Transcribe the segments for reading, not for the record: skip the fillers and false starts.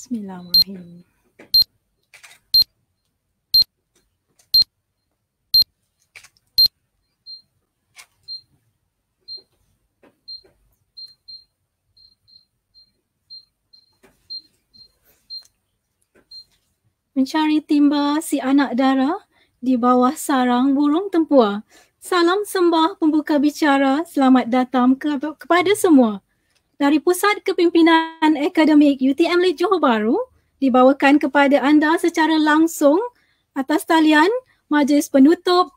Bismillahirrahmanirrahim. Mencari timba si anak dara di bawah sarang burung tempua. Salam sembah pembuka bicara, selamat datang kepada semua. Dari Pusat Kepimpinan Akademik UTM Lead Johor Bahru dibawakan kepada anda secara langsung atas talian Majlis Penutup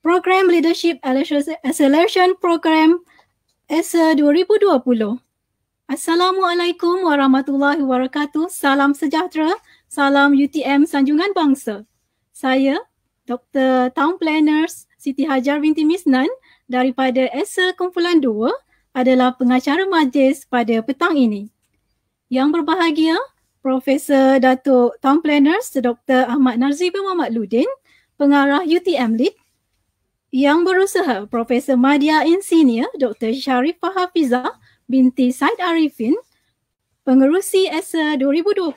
Program Leadership Acceleration Program ESA 2020. Assalamualaikum warahmatullahi wabarakatuh. Salam sejahtera, salam UTM Sanjungan Bangsa. Saya Dr. Town Planners Siti Hajar binti Misnan daripada ESA Kumpulan 2 adalah pengacara majlis pada petang ini. Yang berbahagia, Profesor Datuk Town Planners Dr. Ahmad Narzi bin Muhammad Ludin, pengarah UTM Lead. Yang berusaha, Profesor Madya Insinyur Dr. Sharifah Hafizah binti Said Arifin, pengerusi ESA 2020.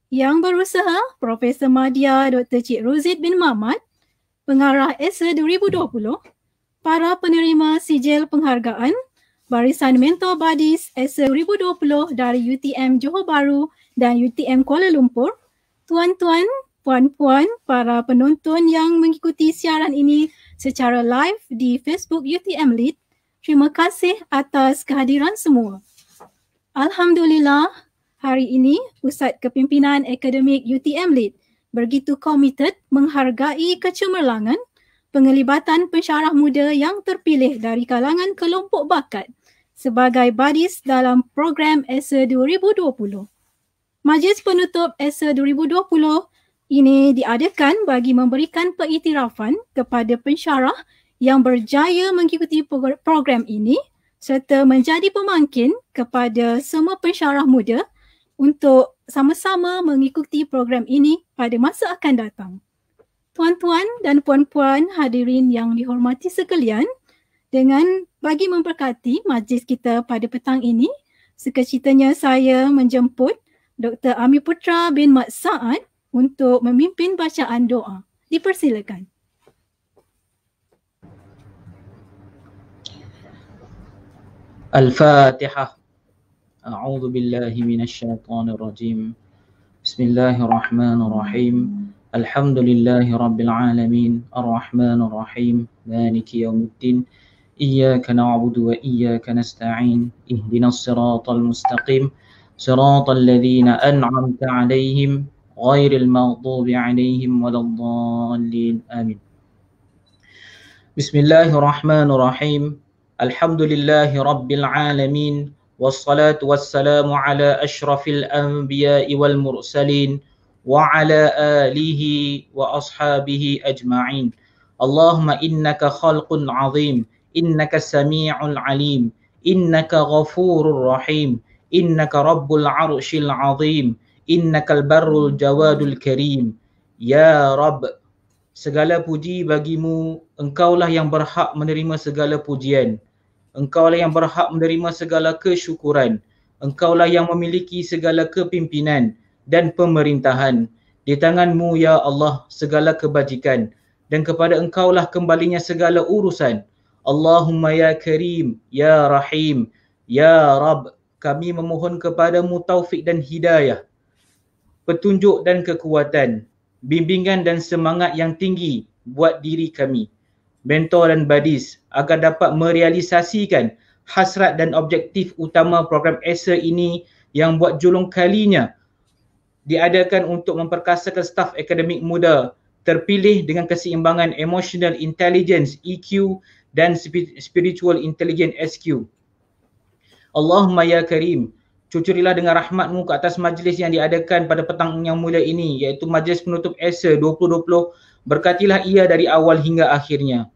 Yang berusaha, Profesor Madya Dr. Cik Rozid bin Mamat, pengarah ESA 2020. Para penerima sijil penghargaan, Barisan Mentor Buddies ESA 2020 dari UTM Johor Bahru dan UTM Kuala Lumpur, tuan-tuan, puan-puan, para penonton yang mengikuti siaran ini secara live di Facebook UTM Lead, terima kasih atas kehadiran semua. Alhamdulillah, hari ini Pusat Kepimpinan Akademik UTM Lead begitu komited menghargai kecemerlangan penglibatan pensyarah muda yang terpilih dari kalangan kelompok bakat sebagai badis dalam program ESA 2020. Majlis penutup ESA 2020 ini diadakan bagi memberikan pengiktirafan kepada pensyarah yang berjaya mengikuti program ini serta menjadi pemangkin kepada semua pensyarah muda untuk sama-sama mengikuti program ini pada masa akan datang. Tuan-tuan dan puan-puan hadirin yang dihormati sekalian, dengan bagi memberkati majlis kita pada petang ini, sekecitanya saya menjemput Dr. Amir Putra bin Mat Saad untuk memimpin bacaan doa. Dipersilakan. Al-Fatihah. A'udzu billahi minasyaitonir rajim. Bismillahirrahmanirrahim. Alhamdulillahi rabbil alamin. Ar-Rahmanir Rahim. Maliki yaumiddin. Iyyaka na'budu wa iyyaka nasta'in. Ihdinas siratal mustaqim. Siratal ladzina an'amta 'alaihim ghairil maghdubi 'alaihim waladdallin. Amin. Bismillahirrahmanirrahim. Alhamdulillahi rabbil alamin. Wassalatu wassalamu ala asyrafil anbiya'i wal mursalin wa ala alihi wa ashabihi ajma'in. Allahumma innaka khalqun azim, innaka sami'ul alim, innaka ghafurur rahim, innaka rabbul arshil azim, innakal barrul jawadul karim. Ya Rabb, segala puji bagimu, engkaulah yang berhak menerima segala pujian. Engkaulah yang berhak menerima segala kesyukuran. Engkaulah yang memiliki segala kepimpinan dan pemerintahan. Di tanganmu ya Allah segala kebajikan, dan kepada engkaulah kembalinya segala urusan. Allahumma ya Karim, ya Rahim, ya Rabb, kami memohon kepadamu taufik dan hidayah, petunjuk dan kekuatan, bimbingan dan semangat yang tinggi buat diri kami, mentor dan badis, agar dapat merealisasikan hasrat dan objektif utama program ESA ini yang buat julung kalinya diadakan untuk memperkasakan staf akademik muda terpilih dengan keseimbangan emotional intelligence EQ dan spiritual intelligence SQ. Allahumma ya Karim, cucurilah dengan rahmatmu ke atas majlis yang diadakan pada petang yang mulia ini, iaitu majlis penutup ESA 2020. Berkatilah ia dari awal hingga akhirnya.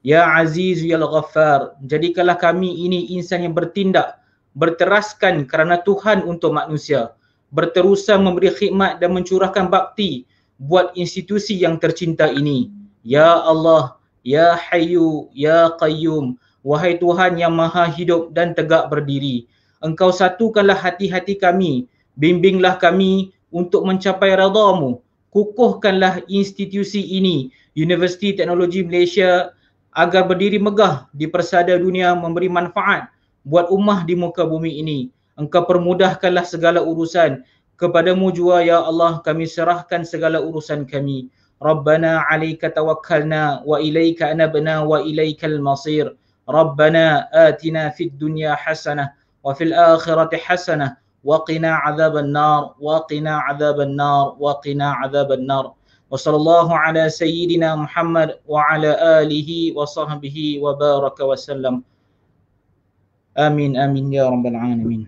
Ya Aziz ya Ghaffar, jadikanlah kami ini insan yang bertindak, berteraskan kerana Tuhan untuk manusia, berterusan memberi khidmat dan mencurahkan bakti buat institusi yang tercinta ini. Ya Allah, Ya Hayyu, Ya Qayyum, wahai Tuhan yang maha hidup dan tegak berdiri, Engkau satukanlah hati-hati kami Bimbinglah kami untuk mencapai redha-Mu. Kukuhkanlah institusi ini, Universiti Teknologi Malaysia, agar berdiri megah di persada dunia, memberi manfaat buat ummah di muka bumi ini. Engkau permudahkanlah segala urusan. Kepadamu jua ya Allah kami serahkan segala urusan kami. Rabbana 'alaika tawakkalna wa ilaika anabna wa ilaikal masir. Rabbana atina fid dunya hasanah wa fil akhirati hasanah wa qina 'adzaban nar wa qina 'adzaban nar wa qina 'adzaban nar. Wa sallallahu ala sayyidina Muhammad wa ala alihi wa sahbihi wa baraka wa sallam. Amin amin ya rabbal alamin.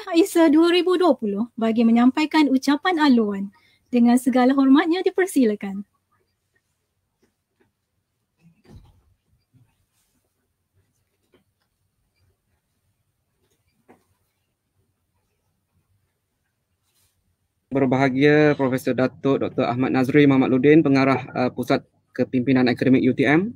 Aisyah 2020 bagi menyampaikan ucapan aluan. Dengan segala hormatnya dipersilakan. Berbahagia Profesor Datuk Dr. Ahmad Nazri Mahmadluddin, Pengarah Pusat Kepimpinan Akademik UTM,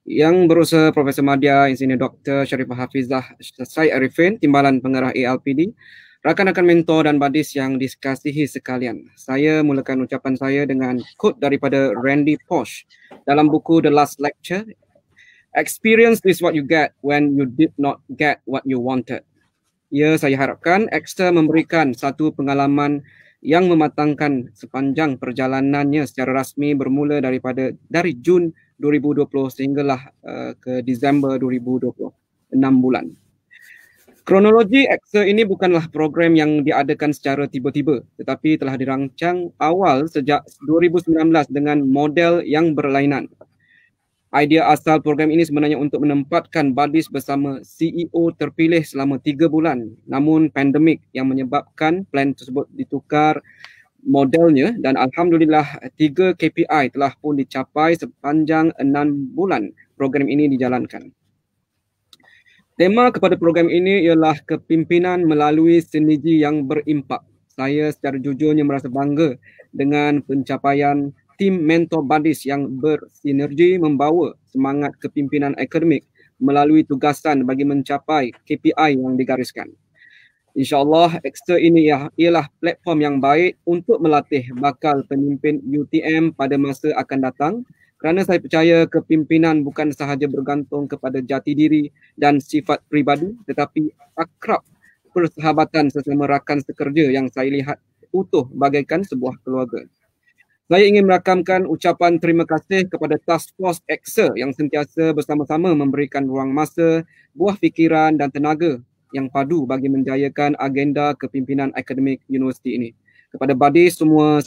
Yang Berusaha Profesor Madya Insinyur Dr. Sharifah Hafizah Syed Arifin, Timbalan Pengarah ALPD, rakan-rakan mentor dan badis yang dikasihi sekalian. Saya mulakan ucapan saya dengan quote daripada Randy Pausch dalam buku The Last Lecture. Experience is what you get when you did not get what you wanted. Ya, saya harapkan Exeter memberikan satu pengalaman yang mematangkan sepanjang perjalanannya secara rasmi bermula dari Jun 2020 sehinggalah ke Disember 2020, 6 bulan. Kronologi Exeter ini bukanlah program yang diadakan secara tiba-tiba, tetapi telah dirancang awal sejak 2019 dengan model yang berlainan. Idea asal program ini sebenarnya untuk menempatkan badis bersama CEO terpilih selama 3 bulan. Namun pandemik yang menyebabkan plan tersebut ditukar modelnya dan Alhamdulillah 3 KPI telah pun dicapai sepanjang 6 bulan program ini dijalankan. Tema kepada program ini ialah kepimpinan melalui sinergi yang berimpak. Saya secara jujurnya merasa bangga dengan pencapaian tim mentor badis yang bersinergi membawa semangat kepimpinan akademik melalui tugasan bagi mencapai KPI yang digariskan. InsyaAllah Exeter ini ialah platform yang baik untuk melatih bakal pemimpin UTM pada masa akan datang, kerana saya percaya kepimpinan bukan sahaja bergantung kepada jati diri dan sifat peribadi, tetapi akrab persahabatan sesama rakan sekerja yang saya lihat utuh bagaikan sebuah keluarga. Saya ingin merakamkan ucapan terima kasih kepada Task Force Exeter yang sentiasa bersama-sama memberikan ruang masa, buah fikiran dan tenaga yang padu bagi menjayakan agenda kepimpinan akademik universiti ini. Kepada badis semua,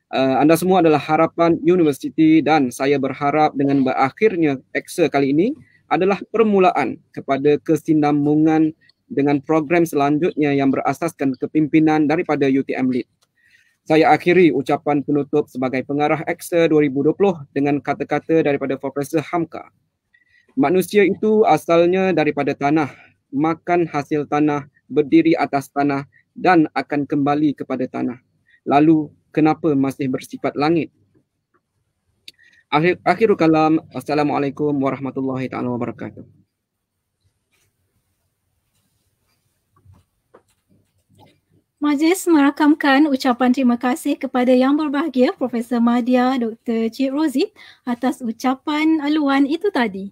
anda semua adalah harapan universiti dan saya berharap dengan berakhirnya Exeter kali ini adalah permulaan kepada kesinambungan dengan program selanjutnya yang berasaskan kepimpinan daripada UTM Lead. Saya akhiri ucapan penutup sebagai pengarah Exeter 2020 dengan kata-kata daripada Profesor Hamka. Manusia itu asalnya daripada tanah, makan hasil tanah, berdiri atas tanah dan akan kembali kepada tanah. Lalu kenapa masih bersifat langit? Akhirul kalam. Assalamualaikum warahmatullahi taala wabarakatuh. Majlis merakamkan ucapan terima kasih kepada Yang Berbahagia Profesor Madya Dr. Cik Rozid atas ucapan aluan itu tadi.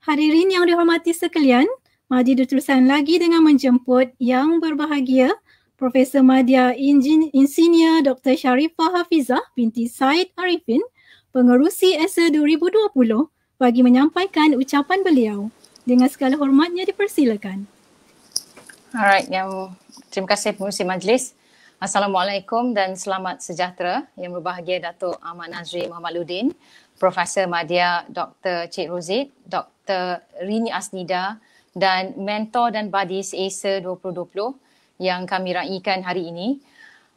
Hadirin yang dihormati sekalian, mari diteruskan lagi dengan menjemput Yang Berbahagia Profesor Madya Insinyur Dr. Sharifah Hafizah binti Syed Arifin, Pengerusi ESA 2020 bagi menyampaikan ucapan beliau. Dengan segala hormatnya dipersilakan. Alright, terima kasih pengurusi majlis. Assalamualaikum dan selamat sejahtera. Yang berbahagia Datuk Ahmad Nazri Mahmadluddin, Profesor Madya Dr. Cik Rozid, Dr. Rini Asnida dan mentor dan badis ESA 2020 yang kami raikan hari ini.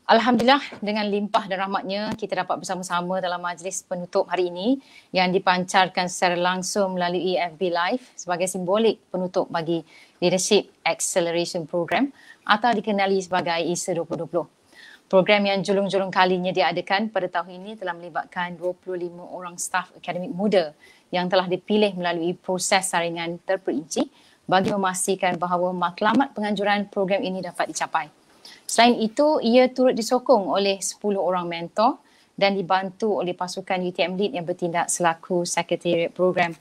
Alhamdulillah, dengan limpah dan rahmatnya kita dapat bersama-sama dalam majlis penutup hari ini yang dipancarkan secara langsung melalui FB Live sebagai simbolik penutup bagi Leadership Acceleration Program atau dikenali sebagai ISA 2020. Program yang julung-julung kalinya diadakan pada tahun ini telah melibatkan 25 orang staf akademik muda yang telah dipilih melalui proses saringan terperinci bagi memastikan bahawa matlamat penganjuran program ini dapat dicapai. Selain itu, ia turut disokong oleh 10 orang mentor dan dibantu oleh pasukan UTM Lead yang bertindak selaku sekretariat program.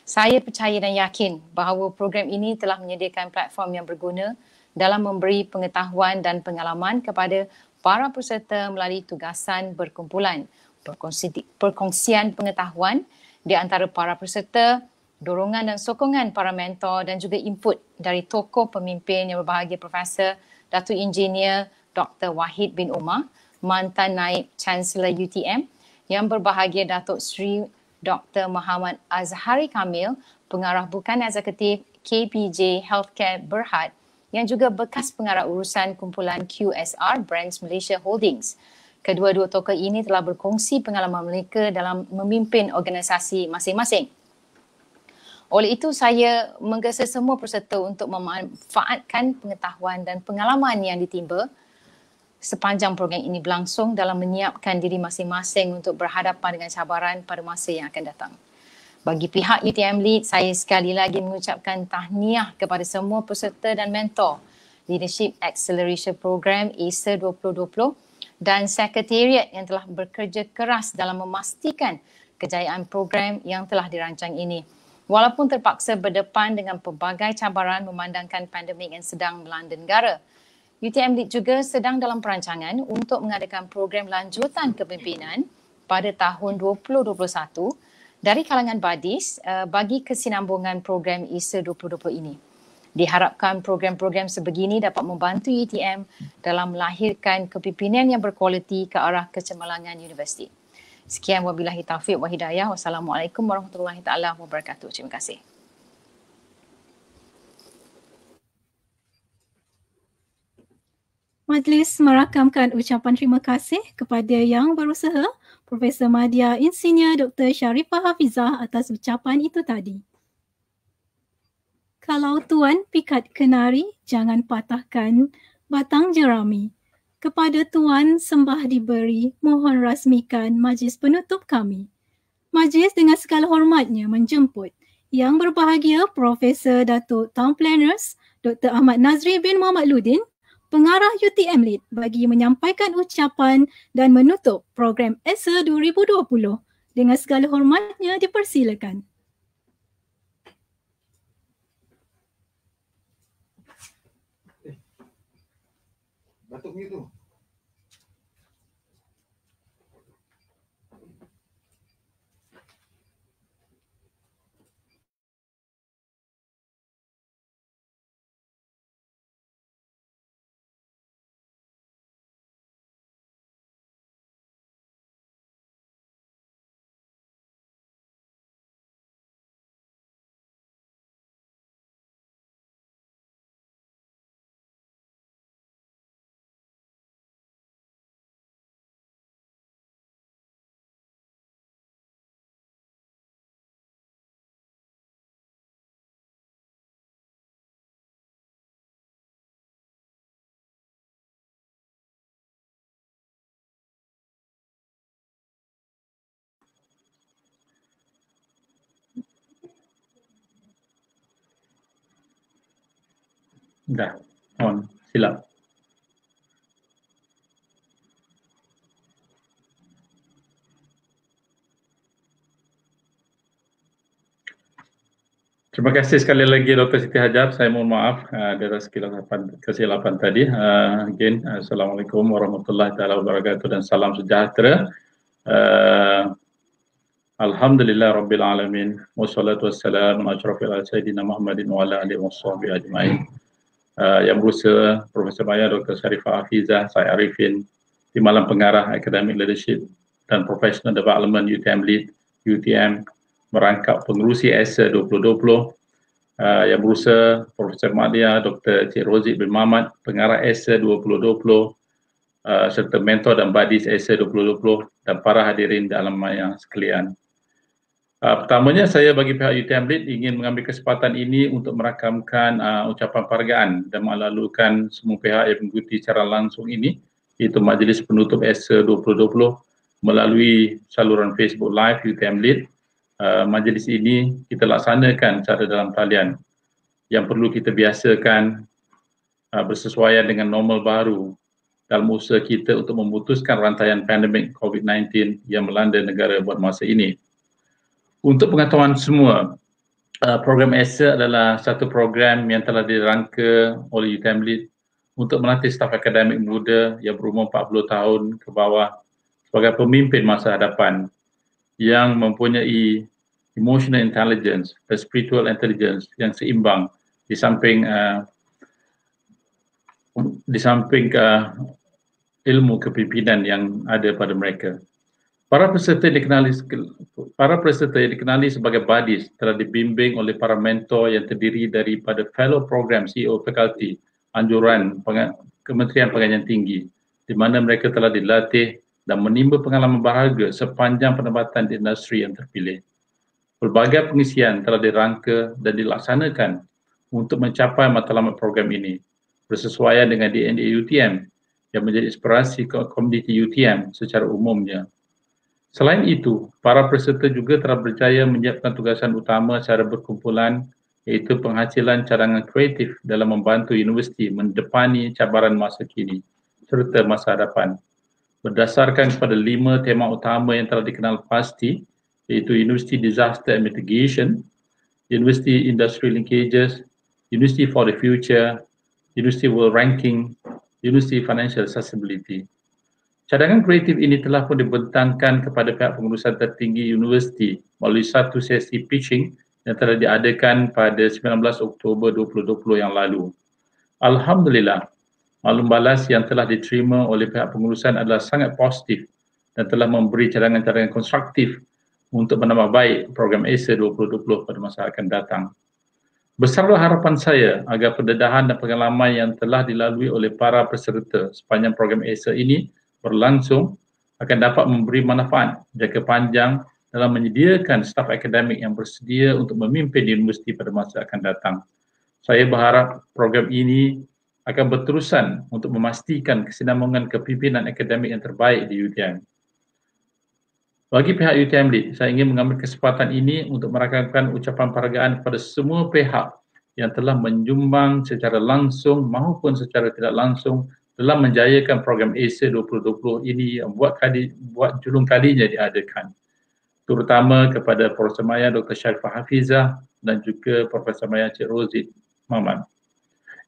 Saya percaya dan yakin bahawa program ini telah menyediakan platform yang berguna dalam memberi pengetahuan dan pengalaman kepada para peserta melalui tugasan berkumpulan, perkongsian pengetahuan di antara para peserta, dorongan dan sokongan para mentor dan juga input dari tokoh pemimpin yang berbahagia Profesor Datuk Engineer Dr. Wahid bin Umar, mantan Naib Chancellor UTM, yang berbahagia Datuk Sri Dr. Muhammad Azhari Kamil, pengarah bukan eksekutif KPJ Healthcare Berhad, yang juga bekas pengarah urusan kumpulan QSR Brands Malaysia Holdings. Kedua-dua tokoh ini telah berkongsi pengalaman mereka dalam memimpin organisasi masing-masing. Oleh itu, saya menggesa semua peserta untuk memanfaatkan pengetahuan dan pengalaman yang ditimba sepanjang program ini berlangsung dalam menyiapkan diri masing-masing untuk berhadapan dengan cabaran pada masa yang akan datang. Bagi pihak UTM Lead, saya sekali lagi mengucapkan tahniah kepada semua peserta dan mentor Leadership Acceleration Program ISA 2020 dan sekretariat yang telah bekerja keras dalam memastikan kejayaan program yang telah dirancang ini. Walaupun terpaksa berdepan dengan pelbagai cabaran memandangkan pandemik yang sedang melanda negara, UTM Lead juga sedang dalam perancangan untuk mengadakan program lanjutan kepimpinan pada tahun 2021 dari kalangan badis bagi kesinambungan program ISA 2020 ini. Diharapkan program-program sebegini dapat membantu UTM dalam melahirkan kepimpinan yang berkualiti ke arah kecemerlangan universiti. Sekian, wabillahi taufiq wa hidayah. Wassalamualaikum warahmatullahi taala wabarakatuh. Terima kasih. Majlis merakamkan ucapan terima kasih kepada yang berusaha Profesor Madya Insinyur Dr. Sharifah Hafizah atas ucapan itu tadi. Kalau tuan pikat kenari, jangan patahkan batang jerami. Kepada tuan sembah diberi, mohon rasmikan majlis penutup kami. Majlis dengan segala hormatnya menjemput Yang berbahagia Profesor Datuk Town Planners Dr. Ahmad Nazri bin Muhammad Ludin, pengarah UTM Lead bagi menyampaikan ucapan dan menutup program ESA 2020. Dengan segala hormatnya dipersilakan. Batuk mute tu. Dah, on, silap. Terima kasih sekali lagi Dr. Siti Hajar. Saya mohon maaf atas kesilapan tadi. Again, Assalamualaikum warahmatullahi wabarakatuh dan salam sejahtera. Alhamdulillah Rabbil Alamin. Wassalatu wassalamu ala asyrafil sayyidina Muhammadin wa ala alihi washabihi ajma'in. Yang berusaha Profesor Maya Dr. Sharifah Hafizah, saya Arifin, Timbalan Pengarah Academic Leadership dan Professional Development UTM Lead, UTM, merangkap pengerusi ESA 2020. Yang berusaha Profesor Madya Dr. Cik Rozik bin Muhammad, pengarah ESA 2020, serta mentor dan buddies ESA 2020 dan para hadirin dalam yang sekalian. Pertamanya saya bagi pihak UTM Lead ingin mengambil kesempatan ini untuk merakamkan ucapan penghargaan dan melalukan semua pihak yang mengikuti secara langsung ini, iaitu Majlis Penutup ESA 2020 melalui saluran Facebook Live UTM Lead. Majlis ini kita laksanakan secara dalam talian yang perlu kita biasakan bersesuaian dengan normal baru dalam usaha kita untuk memutuskan rantaian pandemik COVID-19 yang melanda negara buat masa ini. Untuk pengetahuan semua, program ESA adalah satu program yang telah dirangka oleh UTM Lead untuk melatih staf akademik muda yang berumur 40 tahun ke bawah sebagai pemimpin masa hadapan yang mempunyai emotional intelligence dan spiritual intelligence yang seimbang di samping ilmu kepimpinan yang ada pada mereka. Para peserta yang dikenali sebagai buddies telah dibimbing oleh para mentor yang terdiri daripada fellow program CEO fakulti anjuran Kementerian Pengajian Tinggi, di mana mereka telah dilatih dan menimba pengalaman berharga sepanjang penempatan di industri yang terpilih. Pelbagai pengisian telah dirangka dan dilaksanakan untuk mencapai matlamat program ini bersesuaian dengan DNA UTM yang menjadi inspirasi komuniti UTM secara umumnya. Selain itu, para peserta juga telah berjaya menyiapkan tugasan utama secara berkumpulan, iaitu penghasilan cadangan kreatif dalam membantu universiti mendepani cabaran masa kini serta masa hadapan. Berdasarkan kepada 5 tema utama yang telah dikenal pasti, iaitu University Disaster and Mitigation, University Industry Linkages, University for the Future, University World Ranking, University Financial Accessibility. Cadangan kreatif ini telah pun dibentangkan kepada pihak pengurusan tertinggi universiti melalui satu sesi pitching yang telah diadakan pada 19 Oktober 2020 yang lalu. Alhamdulillah, maklum balas yang telah diterima oleh pihak pengurusan adalah sangat positif dan telah memberi cadangan-cadangan konstruktif untuk menambah baik program ESA 2020 pada masa akan datang. Besarlah harapan saya agar pendedahan dan pengalaman yang telah dilalui oleh para peserta sepanjang program ESA ini berlangsung akan dapat memberi manfaat jangka panjang dalam menyediakan staf akademik yang bersedia untuk memimpin universiti pada masa akan datang. Saya berharap program ini akan berterusan untuk memastikan kesinambungan kepimpinan akademik yang terbaik di UTM. Bagi pihak UTM Lead, saya ingin mengambil kesempatan ini untuk merakamkan ucapan penghargaan kepada semua pihak yang telah menyumbang secara langsung maupun secara tidak langsung dalam menjayakan program ESA 2020 ini yang buat julung kalinya diadakan. Terutama kepada Profesor Maya Dr. Sharifah Hafizah dan juga Profesor Maya Cik Rozid Muhammad.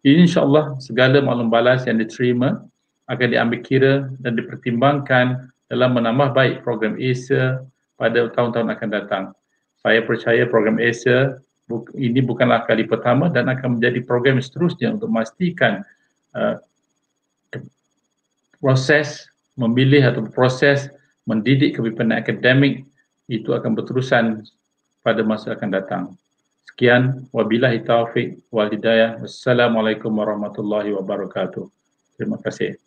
InsyaAllah segala maklum balas yang diterima akan diambil kira dan dipertimbangkan dalam menambah baik program ESA pada tahun-tahun akan datang. Saya percaya program ESA ini bukanlah kali pertama dan akan menjadi program seterusnya untuk memastikan proses memilih atau proses mendidik kepimpinan akademik itu akan berterusan pada masa akan datang. Sekian, wabillahi taufiq wal hidayah. Wassalamualaikum warahmatullahi wabarakatuh. Terima kasih.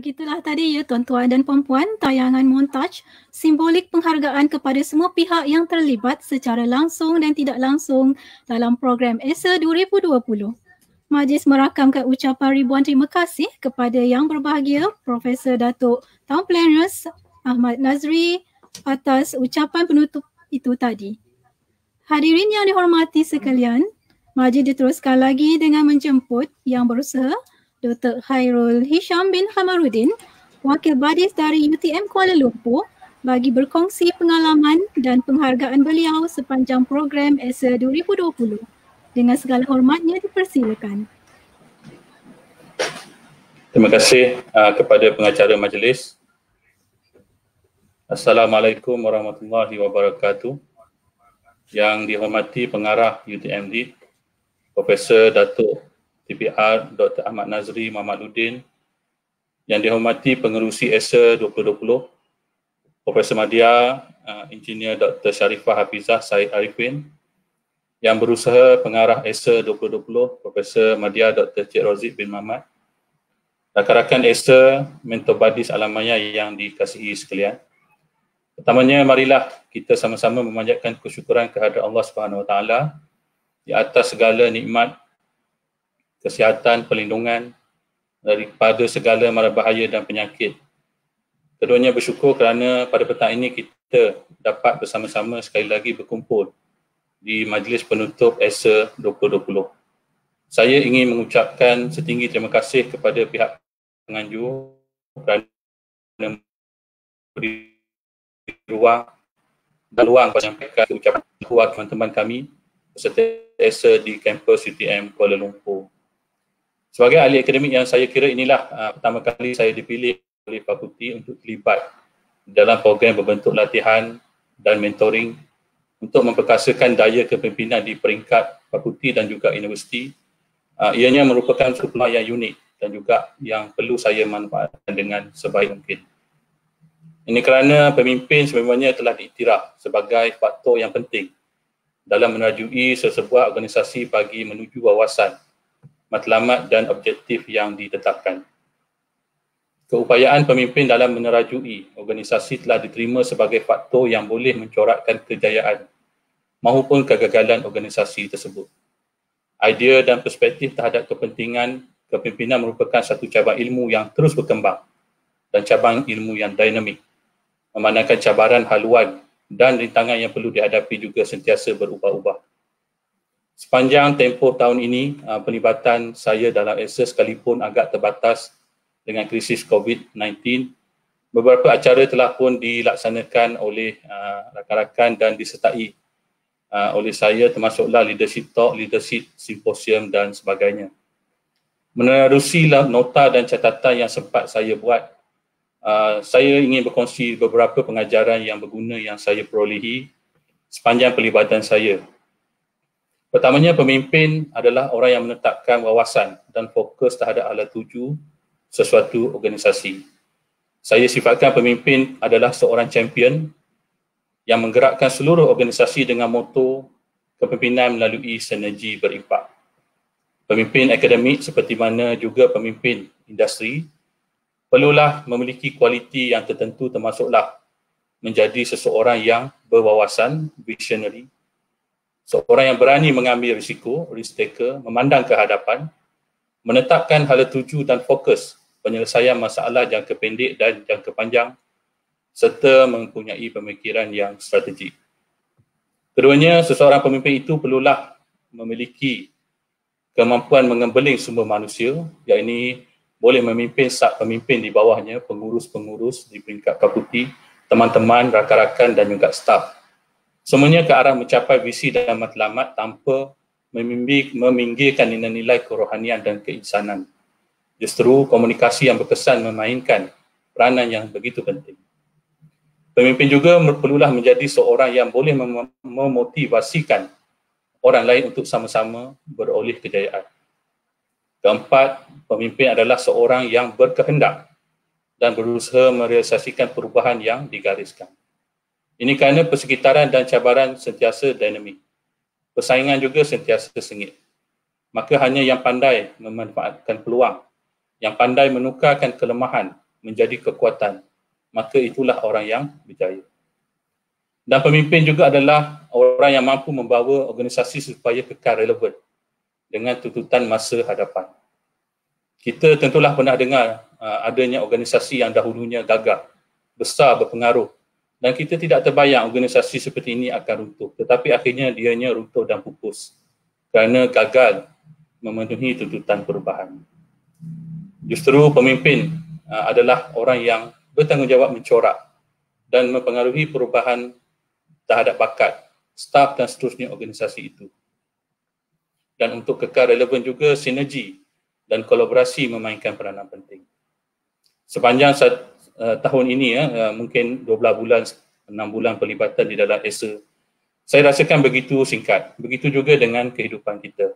Begitulah tadi ya tuan-tuan dan puan-puan, tayangan montaj simbolik penghargaan kepada semua pihak yang terlibat secara langsung dan tidak langsung dalam program ESA 2020. Majlis merakamkan ucapan ribuan terima kasih kepada yang berbahagia Profesor Datuk Town Planners Ahmad Nazri atas ucapan penutup itu tadi. Hadirin yang dihormati sekalian, majlis diteruskan lagi dengan menjemput yang berusaha Dr. Khairul Hisham bin Khamarudin, Wakil Badis dari UTM Kuala Lumpur bagi berkongsi pengalaman dan penghargaan beliau sepanjang program ESA 2020. Dengan segala hormatnya dipersilakan. Terima kasih kepada pengacara majlis. Assalamualaikum warahmatullahi wabarakatuh. Yang dihormati pengarah UTMD, Profesor Datuk TPR Dr. Ahmad Nazri Mahmaduddin. Yang dihormati pengerusi ESA 2020, Profesor Madya, Engineer Dr. Sharifah Hafizah Said Arifin. Yang berusaha pengarah ESA 2020, Profesor Madya Dr. Cik Rozik bin Muhammad. Rakan-rakan ESA, mentor badis alamaya yang dikasihi sekalian. Pertamanya, marilah kita sama-sama memanjatkan kesyukuran kehadrat Allah Subhanahu Wa Taala di atas segala nikmat, kesihatan, perlindungan daripada segala mara bahaya dan penyakit. Keduanya bersyukur kerana pada petang ini kita dapat bersama-sama sekali lagi berkumpul di majlis penutup ESA 2020. Saya ingin mengucapkan setinggi terima kasih kepada pihak penganjur kerana memberi ruang menyampaikan ucapan kepada teman-teman kami peserta ESA di kampus UTM Kuala Lumpur. Sebagai ahli akademik yang saya kira inilah pertama kali saya dipilih oleh fakulti untuk terlibat dalam program berbentuk latihan dan mentoring untuk memperkasakan daya kepimpinan di peringkat fakulti dan juga universiti. Ianya merupakan suatu peluang yang unik dan juga yang perlu saya manfaatkan dengan sebaik mungkin. Ini kerana pemimpin sebenarnya telah diiktiraf sebagai faktor yang penting dalam menerajui sesebuah organisasi bagi menuju wawasan, matlamat dan objektif yang ditetapkan. Keupayaan pemimpin dalam menerajui organisasi telah diterima sebagai faktor yang boleh mencorakkan kejayaan maupun kegagalan organisasi tersebut. Idea dan perspektif terhadap kepentingan kepimpinan merupakan satu cabang ilmu yang terus berkembang dan cabang ilmu yang dinamik, memandangkan cabaran haluan dan rintangan yang perlu dihadapi juga sentiasa berubah-ubah. Sepanjang tempoh tahun ini, pelibatan saya dalam ESA sekalipun agak terbatas dengan krisis COVID-19, beberapa acara telah pun dilaksanakan oleh rakan-rakan dan disertai oleh saya, termasuklah leadership talk, leadership symposium dan sebagainya. Menerusi nota dan catatan yang sempat saya buat, saya ingin berkongsi beberapa pengajaran yang berguna yang saya perolehi sepanjang pelibatan saya. Pertamanya, pemimpin adalah orang yang menetapkan wawasan dan fokus terhadap alat tuju sesuatu organisasi. Saya sifatkan pemimpin adalah seorang champion yang menggerakkan seluruh organisasi dengan moto kepimpinan melalui sinergi berimpak. Pemimpin akademik seperti mana juga pemimpin industri perlulah memiliki kualiti yang tertentu, termasuklah menjadi seseorang yang berwawasan, visionary, seorang yang berani mengambil risiko, risk taker, memandang ke hadapan, menetapkan hala tuju dan fokus penyelesaian masalah jangka pendek dan jangka panjang, serta mempunyai pemikiran yang strategik. Keduanya, seseorang pemimpin itu perlulah memiliki kemampuan mengembeling sumber manusia, iaitu boleh memimpin pemimpin di bawahnya, pengurus-pengurus di peringkat fakulti, teman-teman, rakan-rakan dan juga staf. Semuanya ke arah mencapai visi dan matlamat tanpa meminggirkan nilai-nilai kerohanian dan keinsanan. Justru komunikasi yang berkesan memainkan peranan yang begitu penting. Pemimpin juga perlulah menjadi seorang yang boleh memotivasikan orang lain untuk sama-sama beroleh kejayaan. Keempat, pemimpin adalah seorang yang berkehendak dan berusaha merealisasikan perubahan yang digariskan. Ini kerana persekitaran dan cabaran sentiasa dinamik. Persaingan juga sentiasa sengit. Maka hanya yang pandai memanfaatkan peluang, yang pandai menukarkan kelemahan menjadi kekuatan, maka itulah orang yang berjaya. Dan pemimpin juga adalah orang yang mampu membawa organisasi supaya kekal relevan dengan tuntutan masa hadapan. Kita tentulah pernah dengar adanya organisasi yang dahulunya gagah, besar, berpengaruh, dan kita tidak terbayang organisasi seperti ini akan runtuh, tetapi akhirnya dianya runtuh dan pupus kerana gagal memenuhi tuntutan perubahan. Justru pemimpin adalah orang yang bertanggungjawab mencorak dan mempengaruhi perubahan terhadap bakat, staf dan seterusnya organisasi itu. Dan untuk kekal relevan juga, sinergi dan kolaborasi memainkan peranan penting. Sepanjang tahun ini, mungkin 12 bulan, 6 bulan pelibatan di dalam ESA, saya rasakan begitu singkat. Begitu juga dengan kehidupan kita.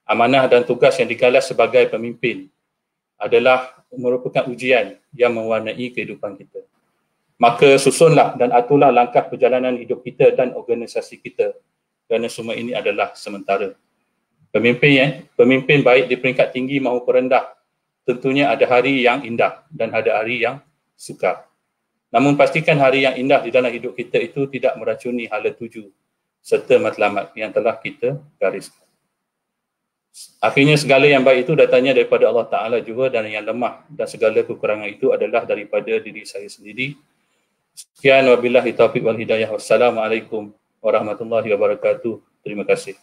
Amanah dan tugas yang digalas sebagai pemimpin adalah merupakan ujian yang mewarnai kehidupan kita. Maka susunlah dan aturlah langkah perjalanan hidup kita dan organisasi kita, kerana semua ini adalah sementara. Pemimpin baik di peringkat tinggi maupun rendah, tentunya ada hari yang indah dan ada hari yang sukar. Namun pastikan hari yang indah di dalam hidup kita itu tidak meracuni hala tuju serta matlamat yang telah kita gariskan. Akhirnya segala yang baik itu datangnya daripada Allah Ta'ala juga, dan yang lemah dan segala kekurangan itu adalah daripada diri saya sendiri. Sekian, wabillahi taufiq wal hidayah. Wassalamualaikum warahmatullahi wabarakatuh. Terima kasih.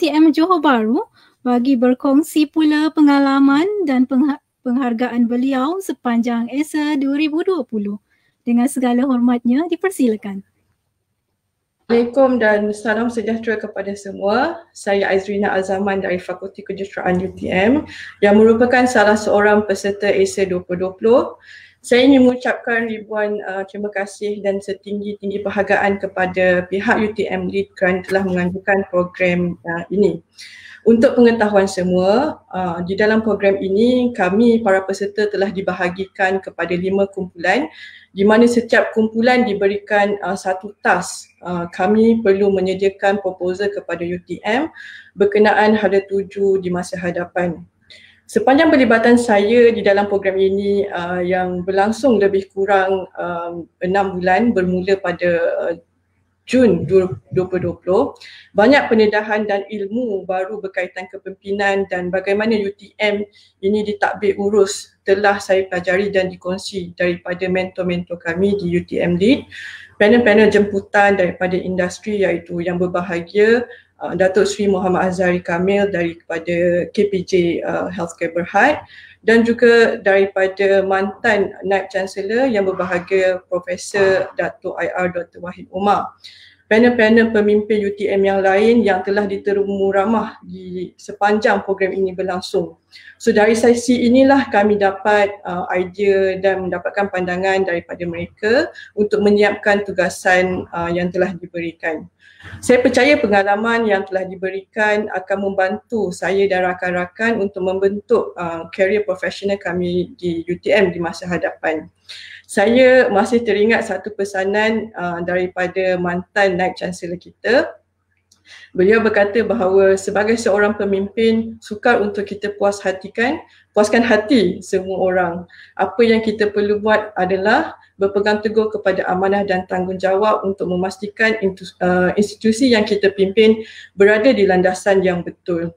UTM Johor Bahru bagi berkongsi pula pengalaman dan penghargaan beliau sepanjang ESA 2020. Dengan segala hormatnya, dipersilakan. Assalamualaikum dan salam sejahtera kepada semua. Saya Aizrina Al-Zaman dari Fakulti Kejuruteraan UTM yang merupakan salah seorang peserta ESA 2020. Saya ingin mengucapkan ribuan terima kasih dan setinggi-tinggi penghargaan kepada pihak UTM LEAD kerana telah menganjurkan program ini. Untuk pengetahuan semua, di dalam program ini kami para peserta telah dibahagikan kepada 5 kumpulan, di mana setiap kumpulan diberikan satu task. Kami perlu menyediakan proposal kepada UTM berkenaan hala tuju di masa hadapan. Sepanjang pelibatan saya di dalam program ini yang berlangsung lebih kurang 6 bulan bermula pada Jun 2020, banyak pendedahan dan ilmu baru berkaitan kepimpinan dan bagaimana UTM ini ditadbir urus telah saya pelajari dan dikongsi daripada mentor-mentor kami di UTM LEAD, panel-panel jemputan daripada industri iaitu yang berbahagia Datuk Seri Muhammad Azhari Kamil daripada KPJ Healthcare Berhad, dan juga daripada mantan Naib Chancellor yang berbahagia Profesor Datuk IR Dr. Wahid Umar. Panel-panel pemimpin UTM yang lain yang telah diterima ramah di sepanjang program ini berlangsung. So dari sesi inilah kami dapat idea dan mendapatkan pandangan daripada mereka untuk menyiapkan tugasan yang telah diberikan. Saya percaya pengalaman yang telah diberikan akan membantu saya dan rakan-rakan untuk membentuk career profesional kami di UTM di masa hadapan. Saya masih teringat satu pesanan daripada mantan Naib Chancellor kita. Beliau berkata bahawa sebagai seorang pemimpin, sukar untuk kita puaskan hati semua orang. Apa yang kita perlu buat adalah berpegang teguh kepada amanah dan tanggungjawab untuk memastikan institusi yang kita pimpin berada di landasan yang betul.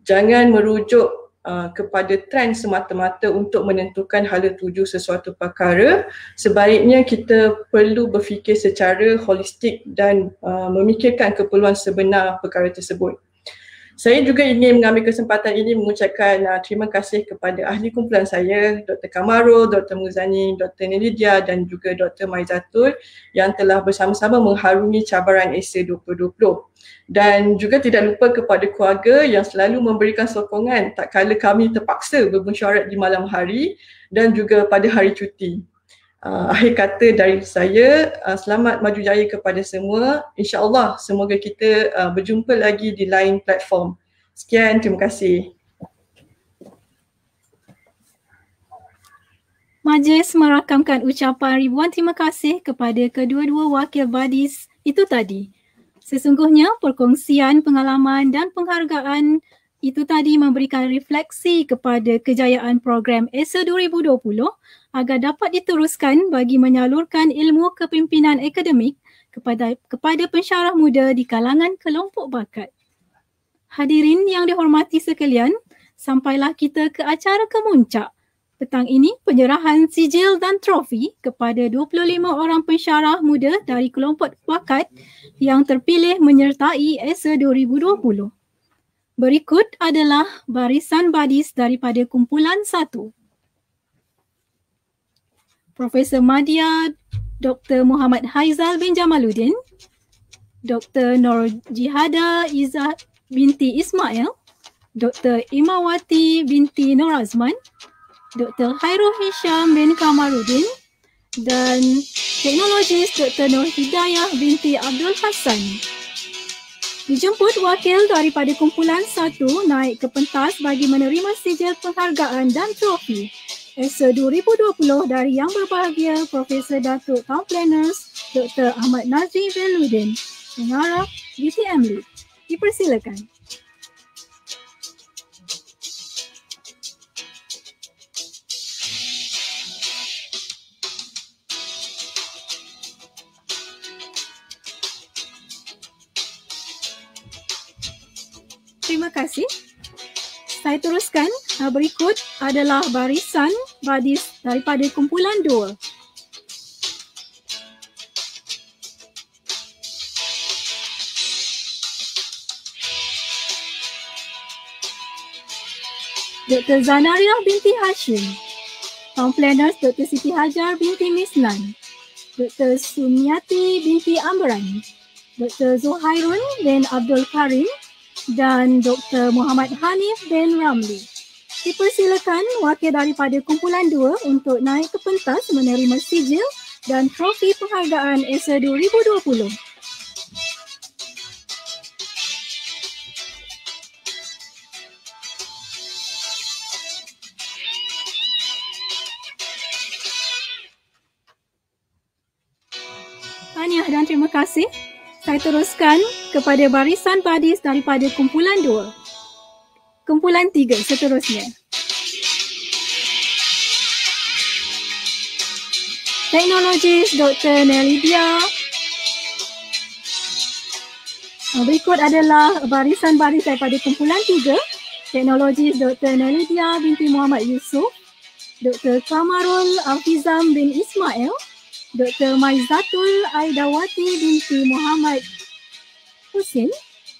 Jangan merujuk kepada trend semata-mata untuk menentukan hala tuju sesuatu perkara. Sebaiknya kita perlu berfikir secara holistik dan memikirkan keperluan sebenar perkara tersebut. Saya juga ingin mengambil kesempatan ini mengucapkan terima kasih kepada ahli kumpulan saya, Dr. Kamarul, Dr. Muzani, Dr. Nelidia dan juga Dr. Maizatul yang telah bersama-sama mengharungi cabaran ESA 2020. Dan juga tidak lupa kepada keluarga yang selalu memberikan sokongan tak kala kami terpaksa bermesyuarat di malam hari dan juga pada hari cuti. Akhir kata dari saya, selamat maju jaya kepada semua. InsyaAllah semoga kita berjumpa lagi di lain platform. Sekian, terima kasih. Majlis merakamkan ucapan ribuan terima kasih kepada kedua-dua wakil badis itu tadi. Sesungguhnya perkongsian pengalaman dan penghargaan itu tadi memberikan refleksi kepada kejayaan program ESA 2020 agar dapat diteruskan bagi menyalurkan ilmu kepimpinan akademik kepada pensyarah muda di kalangan kelompok bakat. Hadirin yang dihormati sekalian, sampailah kita ke acara kemuncak. Petang ini penyerahan sijil dan trofi kepada 25 orang pensyarah muda dari kelompok bakat yang terpilih menyertai ESA 2020. Berikut adalah barisan badis daripada kumpulan 1. Profesor Madya Dr. Muhammad Haizal bin Jamaluddin, Dr. Nur Jihada Izzah binti Ismail, Dr. Imawati binti Nur Azman, Dr. Khairul Hisham bin Kamaruddin dan teknologis Dr. Nur Hidayah binti Abdul Hassan. Dijemput wakil daripada kumpulan 1 naik ke pentas bagi menerima sijil penghargaan dan trofi ESA 2020 dari Yang Berbahagia Profesor Datuk Town Planners Dr. Ahmad Nazri Beludin, pengarah UTM Lead. Dipersilakan. Terima kasih. Saya teruskan. Berikut adalah barisan badis daripada kumpulan 2. Dr. Zanariah binti Hashim, Town Planners Dr. Siti Hajar binti Mislan, Dr. Sumiati binti Amran, Dr. Zuhairun bin Abdul Karim dan Dr. Muhammad Hanif bin Ramli. Dipersilakan wakil daripada kumpulan 2 untuk naik ke pentas menerima sijil dan trofi penghargaan ESA 2020. Tahniah dan terima kasih. Saya teruskan kepada barisan badis daripada kumpulan 2. Kumpulan 3 seterusnya. Teknologis Dr. Nelidia. Berikut adalah barisan baris daripada kumpulan 3. Teknologis Dr. Nelidia binti Muhammad Yusof, Dr. Kamarul Afizam bin Ismail, Dr. Maizatul Aidawati binti Muhammad Husin,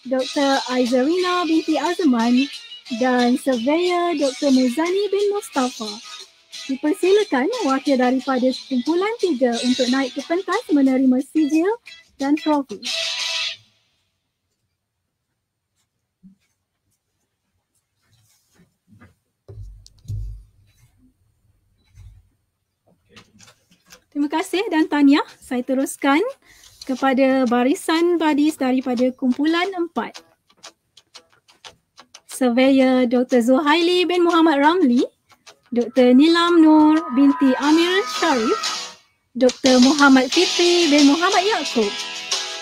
Dr. Aizarina binti Azman dan Surveyor Dr. Muzani bin Mustafa. Dipersilakan wakil daripada kumpulan 3 untuk naik ke pentas menerima sijil dan trofi. Terima kasih dan tahniah. Saya teruskan kepada barisan badis daripada kumpulan 4. Surveyor Dr. Zuhaili bin Muhammad Ramli, Dr. Nilam Nur binti Amir Sharif, Dr. Muhammad Fitri bin Muhammad Yaakob,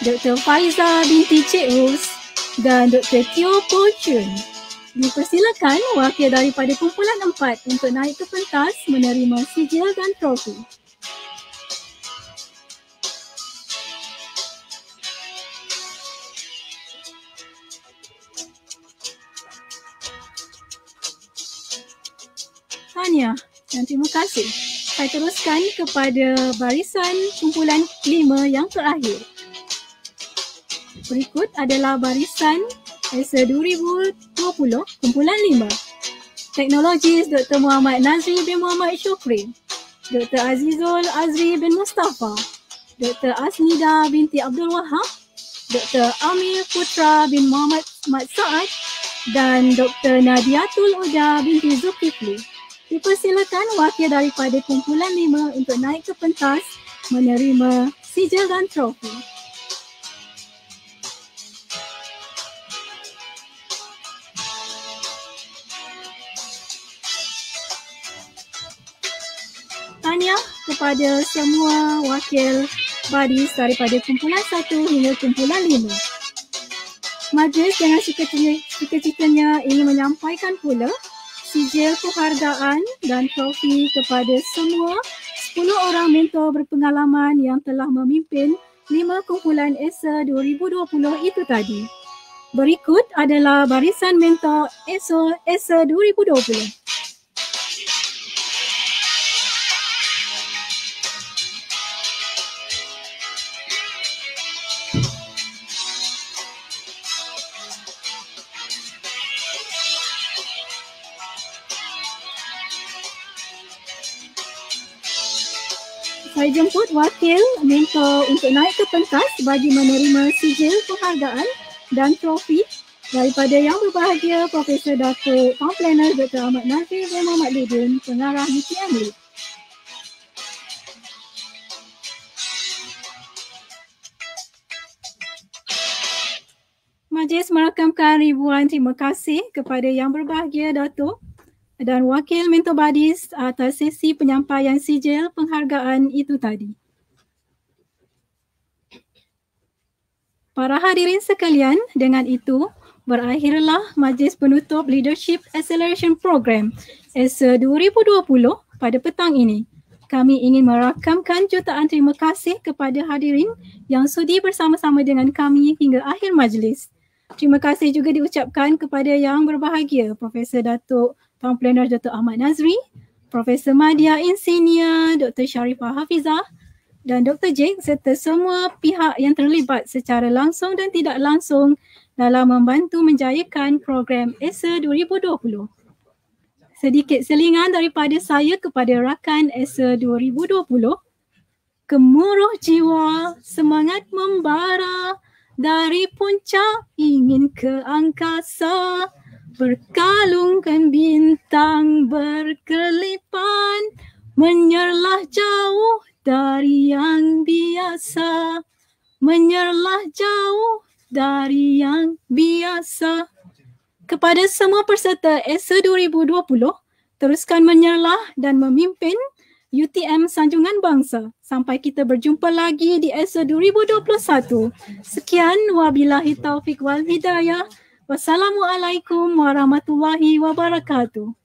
Dr. Faiza binti Cik Rus dan Dr. Teo Po Chun. Dipersilakan wakil daripada kumpulan 4 untuk naik ke pentas menerima sijil dan trofi. Tahniah dan terima kasih. Saya teruskan kepada barisan kumpulan 5 yang terakhir. Berikut adalah barisan ESA 2020 kumpulan 5. Teknologis Dr. Muhammad Nazri bin Muhammad Syukri, Dr. Azizul Azri bin Mustafa, Dr. Asnida binti Abdul Wahab, Dr. Amir Putra bin Muhammad Mat Saad dan Dr. Nadiatul Uda binti Zulkifli. Dipersilakan wakil daripada kumpulan 5 untuk naik ke pentas menerima sijil dan trofi. kepada semua wakil badis daripada kumpulan 1 hingga kumpulan 5. Majlis dengan suka-citanya ingin menyampaikan pula sijil penghargaan dan trofi kepada semua 10 orang mentor berpengalaman yang telah memimpin 5 kumpulan ESA 2020 itu tadi. Berikut adalah barisan mentor ESA 2020. Saya jemput wakil mentor untuk naik ke pentas bagi menerima sijil penghargaan dan trofi daripada Yang Berbahagia Profesor Datuk Town Planner Dr. Ahmad Nazri bin Mohamed Ludin, pengarah UTM LIP. Majlis merakamkan ribuan terima kasih kepada Yang Berbahagia Datuk dan Wakil Mentor Badis atas sesi penyampaian sijil penghargaan itu tadi. Para hadirin sekalian, dengan itu berakhirlah majlis penutup Leadership Acceleration Program ESA 2020 pada petang ini. Kami ingin merakamkan jutaan terima kasih kepada hadirin yang sudi bersama-sama dengan kami hingga akhir majlis. Terima kasih juga diucapkan kepada Yang Berbahagia Profesor Datuk Town Planner Dr. Ahmad Nazri, Profesor Madya Insinyur Dr. Sharifah Hafizah dan Dr. Jake serta semua pihak yang terlibat secara langsung dan tidak langsung dalam membantu menjayakan program ESA 2020. Sedikit selingan daripada saya kepada rakan ESA 2020. Gemuruh jiwa, semangat membara, dari puncak ingin ke angkasa. Berkalungkan bintang berkelipan, menyerlah jauh dari yang biasa, menyerlah jauh dari yang biasa. Kepada semua peserta ESA 2020, teruskan menyerlah dan memimpin UTM Sanjungan Bangsa. Sampai kita berjumpa lagi di ESA 2021. Sekian, wabillahi taufiq wal hidayah. Wassalamualaikum warahmatullahi wabarakatuh.